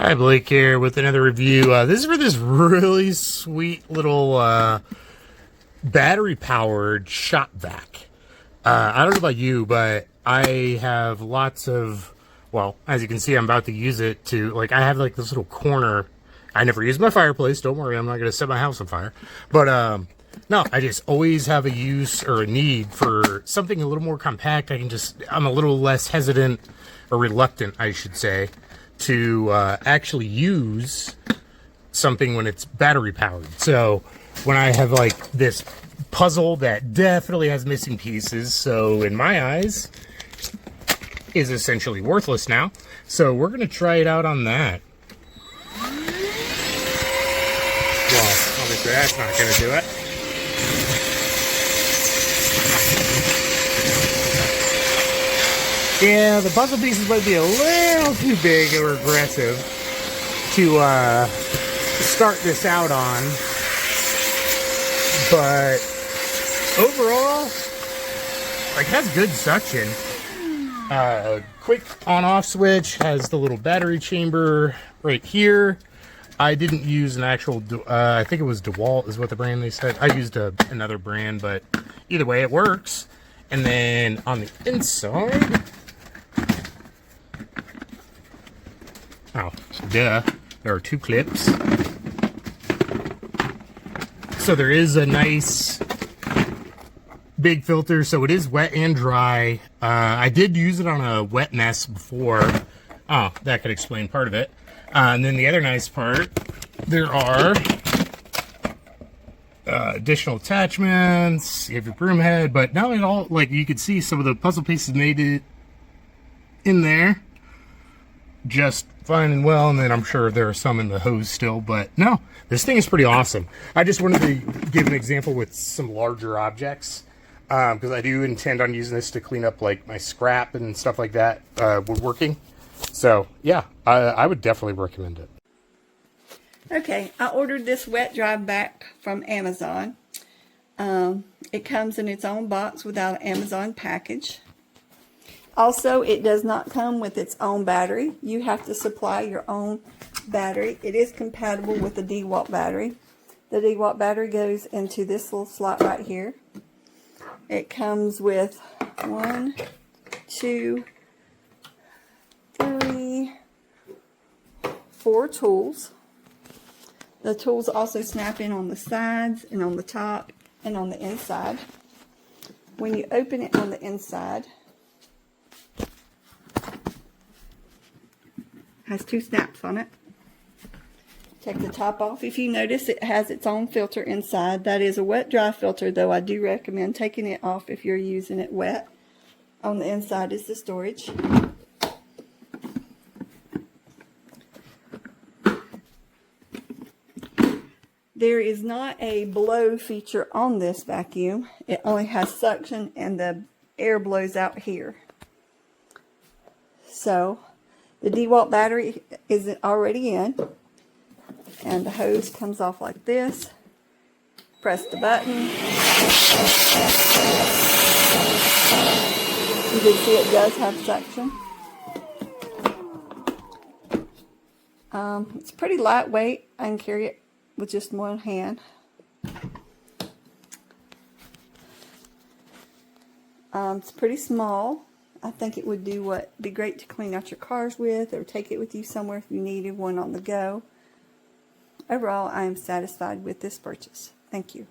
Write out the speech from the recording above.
Hi, Blake here with another review. This is for this really sweet little battery-powered shop vac. I don't know about you, but I have lots of, well, as you can see, I'm about to use it to, like, I have like this little corner. I never use my fireplace. Don't worry, I'm not going to set my house on fire. But, no, I just always have a use or a need for something a little more compact. I'm a little less hesitant, or reluctant, I should say, to actually use something when it's battery powered. So when I have like this puzzle that definitely has missing pieces, so in my eyes is essentially worthless now. So we're gonna try it out on that. Well, obviously that's not gonna do it. Yeah, the puzzle pieces might be a little too big or aggressive to start this out on, but overall, like, has good suction. Quick on-off switch, has the little battery chamber right here. I didn't use an actual, I think it was DeWALT is what the brand they said. I used another brand, but either way it works. And then on the inside, oh, duh, there are two clips. So there is a nice big filter, so it is wet and dry. I did use it on a wet mess before. Oh, that could explain part of it. And then the other nice part, there are additional attachments. You have your broom head, but not at all, like, you could see some of the puzzle pieces made it in there just fine and well, and then I'm sure there are some in the hose still, but no, this thing is pretty awesome. I just wanted to give an example with some larger objects, because I do intend on using this to clean up like my scrap and stuff like that, woodworking. So yeah, I would definitely recommend it. Okay, I ordered this wet dry vac from Amazon. It comes in its own box without an Amazon package. Also, it does not come with its own battery. You have to supply your own battery. It is compatible with the DeWALT battery. The DeWALT battery goes into this little slot right here. It comes with 1, 2, 3, 4 tools. The tools also snap in on the sides and on the top and on the inside. When you open it on the inside, has 2 snaps on it. Take the top off. If you notice, it has its own filter inside. That is a wet dry filter, though I do recommend taking it off if you're using it wet. On the inside is the storage. There is not a blow feature on this vacuum. It only has suction, and the air blows out here. So the DeWALT battery is already in, and the hose comes off like this. Press the button. You can see it does have suction. It's pretty lightweight. I can carry it with just one hand. It's pretty small. I think it would be great to clean out your cars with, or take it with you somewhere if you needed one on the go. Overall, I am satisfied with this purchase. Thank you.